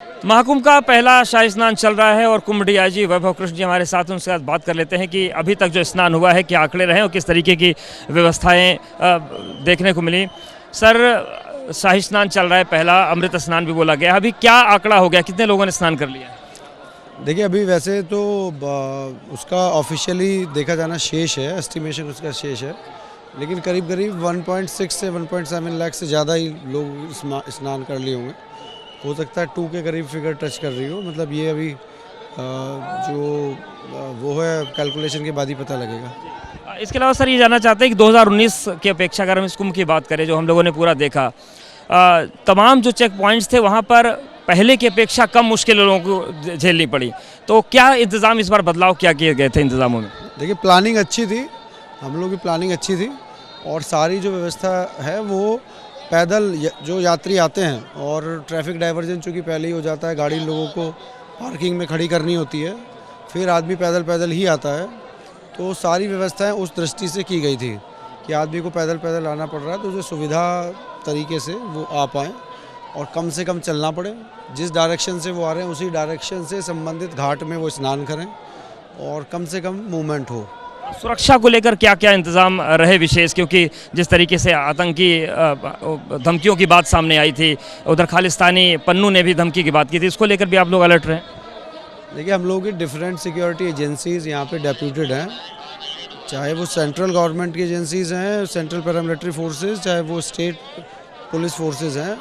महाकुंभ का पहला शाही स्नान चल रहा है और कुंभ डीआईजी वैभव कृष्ण जी हमारे साथ, उनसे आज बात कर लेते हैं कि अभी तक जो स्नान हुआ है क्या आंकड़े रहे और किस तरीके की व्यवस्थाएं देखने को मिली। सर, शाही स्नान चल रहा है, पहला अमृत स्नान भी बोला गया, अभी क्या आंकड़ा हो गया, कितने लोगों ने स्नान कर लिया? देखिए, अभी वैसे तो उसका ऑफिशियली देखा जाना शेष है, एस्टिमेशन उसका शेष है, लेकिन करीब करीब 1.6 से 1.7 लाख से ज़्यादा ही लोग स्नान कर लिए होंगे। हो सकता है 2 के करीब फिगर टच कर रही हो, मतलब ये अभी वो है कैलकुलेशन के बाद ही पता लगेगा। इसके अलावा सर ये जानना चाहते हैं कि 2019 की अपेक्षा अगर हम इस कुंभ की बात करें जो हम लोगों ने पूरा देखा, तमाम जो चेक पॉइंट्स थे वहाँ पर पहले की अपेक्षा कम मुश्किल लोगों को झेलनी पड़ी, तो क्या इंतज़ाम इस बार बदलाव क्या किए गए थे इंतज़ामों में? देखिए, प्लानिंग अच्छी थी, हम लोग की प्लानिंग अच्छी थी और सारी जो व्यवस्था है वो पैदल जो यात्री आते हैं और ट्रैफिक डाइवर्जन चूँकि पहले ही हो जाता है, गाड़ी लोगों को पार्किंग में खड़ी करनी होती है, फिर आदमी पैदल पैदल ही आता है, तो सारी व्यवस्थाएं उस दृष्टि से की गई थी कि आदमी को पैदल पैदल आना पड़ रहा है तो जो सुविधा तरीके से वो आ पाएँ और कम से कम चलना पड़े, जिस डायरेक्शन से वो आ रहे हैं उसी डायरेक्शन से संबंधित घाट में वो स्नान करें और कम से कम मूवमेंट हो। सुरक्षा को लेकर क्या क्या इंतजाम रहे विशेष, क्योंकि जिस तरीके से आतंकी धमकियों की बात सामने आई थी, उधर खालिस्तानी पन्नू ने भी धमकी की बात की थी, इसको लेकर भी आप लोग अलर्ट रहे? देखिए, हम लोग की डिफरेंट सिक्योरिटी एजेंसीज़ यहाँ पे डेप्यूटेड हैं, चाहे वो सेंट्रल गवर्नमेंट की एजेंसीज़ हैं, सेंट्रल पैरामिलिट्री फोर्सेस, चाहे वो स्टेट पुलिस फोर्सेस हैं,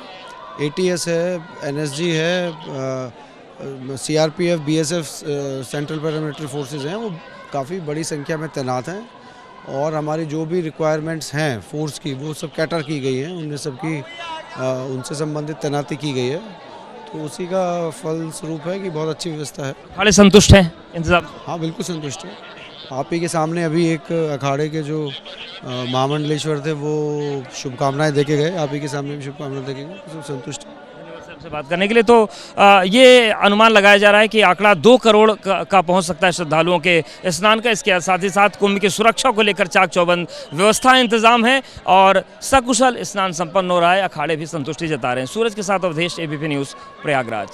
ATS है, NSG है, CRPF, BSF, central paramilitary forces हैं, वो काफ़ी बड़ी संख्या में तैनात हैं और हमारी जो भी रिक्वायरमेंट्स हैं फोर्स की वो सब कैटर की गई हैं, उनमें सबकी उनसे संबंधित तैनाती की गई है, तो उसी का फलस्वरूप है कि बहुत अच्छी व्यवस्था है। अखाड़े संतुष्ट हैं इंतजाम? हाँ, बिल्कुल संतुष्ट है। आप ही के सामने अभी एक अखाड़े के जो महामंडलेश्वर थे वो शुभकामनाएं देके गए, आप ही के सामने भी शुभकामनाएं देके गए, सब संतुष्ट है। से बात करने के लिए तो ये अनुमान लगाया जा रहा है कि आंकड़ा 2 करोड़ का पहुंच सकता है श्रद्धालुओं के स्नान का। इसके साथ ही साथ कुंभ की सुरक्षा को लेकर चाक चौबंद व्यवस्था इंतजाम है और सकुशल स्नान संपन्न हो रहा है, अखाड़े भी संतुष्टि जता रहे हैं। सूरज के साथ अवधेश, ABP न्यूज़, प्रयागराज।